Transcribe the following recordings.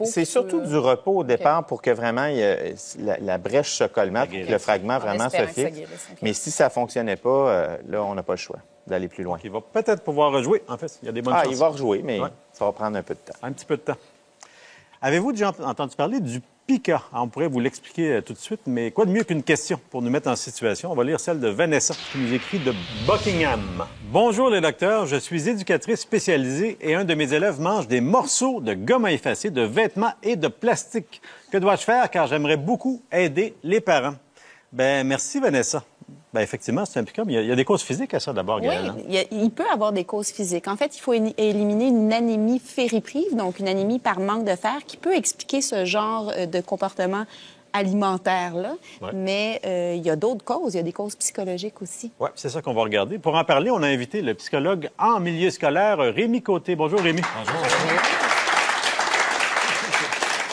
repos. C'est surtout du repos au départ pour que vraiment la brèche se colmate, que le fragment vraiment se fixe. Mais si ça ne fonctionnait pas, là, on n'a pas le choix d'aller plus loin. Donc, il va peut-être pouvoir rejouer. En fait, il y a des bonnes chances. Il va rejouer, mais ça va prendre un peu de temps. Un petit peu de temps. Avez-vous déjà entendu parler du pica? On pourrait vous l'expliquer tout de suite, mais quoi de mieux qu'une question pour nous mettre en situation? On va lire celle de Vanessa, qui nous écrit de Buckingham. Bonjour les docteurs, je suis éducatrice spécialisée et un de mes élèves mange des morceaux de gomme à effacer, de vêtements et de plastique. Que dois-je faire? Car j'aimerais beaucoup aider les parents. Bien, merci Vanessa. Bien, effectivement, c'est un pica, mais il y a des causes physiques à ça d'abord, Gaëlle. Oui, il peut avoir des causes physiques. En fait, il faut éliminer une anémie fériprive, donc une anémie par manque de fer, qui peut expliquer ce genre de comportement alimentaire-là. Ouais. Mais il y a d'autres causes. Il y a des causes psychologiques aussi. Oui, c'est ça qu'on va regarder. Pour en parler, on a invité le psychologue en milieu scolaire, Rémi Côté. Bonjour, Rémi. Bonjour.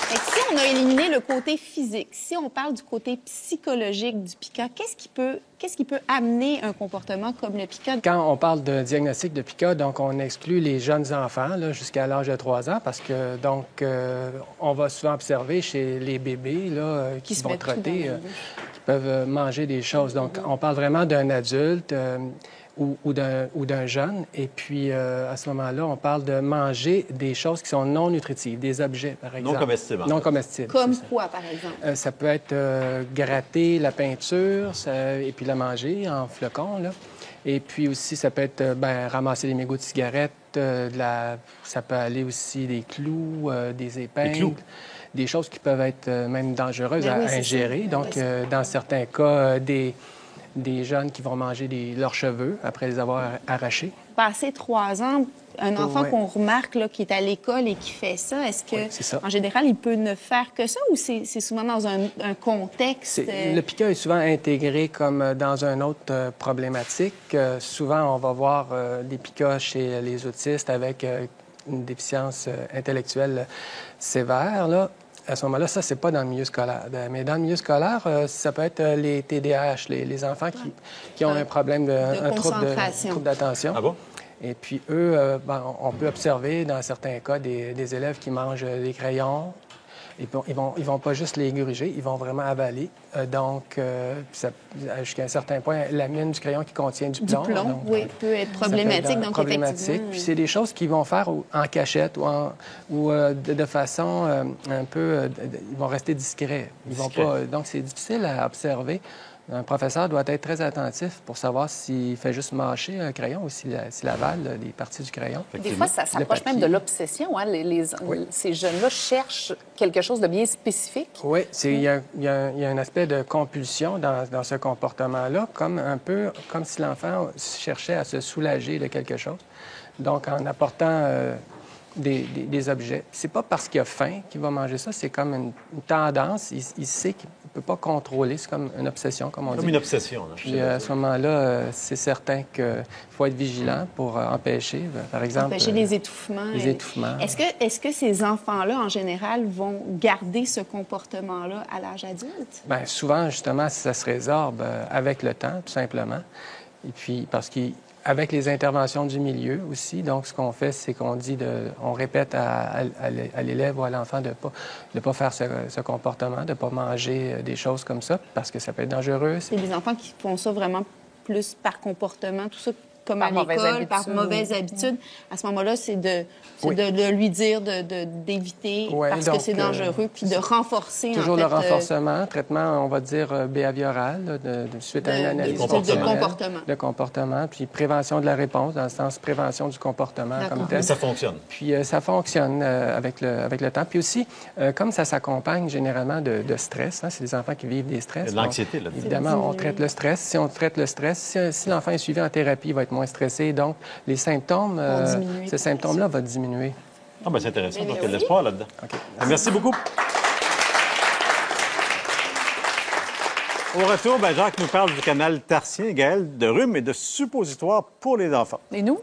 Si on a éliminé le côté physique, si on parle du côté psychologique du pica, qu'est-ce qui peut amener un comportement comme le pica? Quand on parle de diagnostic de pica, donc on exclut les jeunes enfants jusqu'à l'âge de 3 ans parce que donc on va souvent observer chez les bébés là, qui vont trotter, qui peuvent manger des choses. Donc on parle vraiment d'un adulte ou d'un jeune. Et puis, à ce moment-là, on parle de manger des choses qui sont non nutritives, des objets, par exemple. Non comestibles. Non comestibles. Comme quoi, par exemple? Ça peut être gratter la peinture et puis la manger en flocons, là. Et puis aussi, ça peut être ramasser des mégots de cigarettes. Ça peut aller aussi des clous, des épingles. Des clous. Des choses qui peuvent être même dangereuses à ingérer. Donc, dans certains cas, des jeunes qui vont manger leurs cheveux après les avoir arrachés. Passé 3 ans, un enfant qu'on remarque là, qui est à l'école et qui fait ça, est-ce que, en général, il peut ne faire que ça ou c'est souvent dans un contexte? Le pica est souvent intégré comme dans une autre problématique. Souvent, on va voir des picas chez les autistes avec une déficience intellectuelle sévère, là. À ce moment-là, ça, c'est pas dans le milieu scolaire. Mais dans le milieu scolaire, ça peut être les TDAH, les enfants qui ont un problème un trouble d'attention. Ah bon? Et puis, eux, on peut observer, dans certains cas, des élèves qui mangent des crayons. Ils vont pas juste les égorger, ils vont vraiment avaler. Jusqu'à un certain point, la mine du crayon qui contient du plomb. Donc, peut être problématique. Donc, problématique. Puis c'est des choses qu'ils vont faire en cachette ou de façon un peu... ils vont rester discrets. Ils vont pas... Donc, c'est difficile à observer. Un professeur doit être très attentif pour savoir s'il fait juste mâcher un crayon ou s'il avale des parties du crayon. Des fois, ça s'approche même de l'obsession. Hein? Ces jeunes-là cherchent quelque chose de bien spécifique. Oui, il y a un aspect de compulsion dans ce comportement-là, comme si l'enfant cherchait à se soulager de quelque chose. Donc, en apportant des objets. C'est pas parce qu'il a faim qu'il va manger ça, c'est comme une tendance. Il sait qu'il ne peut pas contrôler. C'est comme une obsession, comme on dit. Comme une obsession. Là, puis à ce moment-là, c'est certain qu'il faut être vigilant pour empêcher, par exemple... Empêcher les étouffements. Les étouffements. Est-ce que ces enfants-là, en général, vont garder ce comportement-là à l'âge adulte? Bien, souvent, justement, ça se résorbe avec le temps, tout simplement. Et puis, parce qu'avec les interventions du milieu aussi, donc ce qu'on fait, c'est on répète à l'élève ou à l'enfant de pas faire ce comportement, de pas manger des choses comme ça, parce que ça peut être dangereux. C'est des enfants qui font ça vraiment plus par comportement, tout ça comme à l'école, par mauvaise habitude. À ce moment-là, c'est de lui dire d'éviter parce que c'est dangereux, puis de renforcer, toujours le renforcement, traitement, on va dire, behavioral, suite à une analyse de comportement, puis prévention de la réponse, dans le sens prévention du comportement comme tel. Et ça fonctionne. Puis ça fonctionne avec le temps. Puis aussi, comme ça s'accompagne généralement de stress, hein, c'est des enfants qui vivent des stress. De l'anxiété, là. Évidemment, on traite le stress. Si on traite le stress, si l'enfant est suivi en thérapie, il va être moins stressé. Donc, les symptômes, ces symptômes-là vont diminuer. Ah, bien, c'est intéressant. Donc, il y a de l'espoir là-dedans. Okay. Merci beaucoup. Au retour, Jacques nous parle du canal tarsien, Gaëlle, de rhume et de suppositoire pour les enfants. Et nous?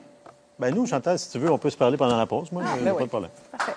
Nous, Chantal, si tu veux, on peut se parler pendant la pause. Moi, pas de problème. Parfait.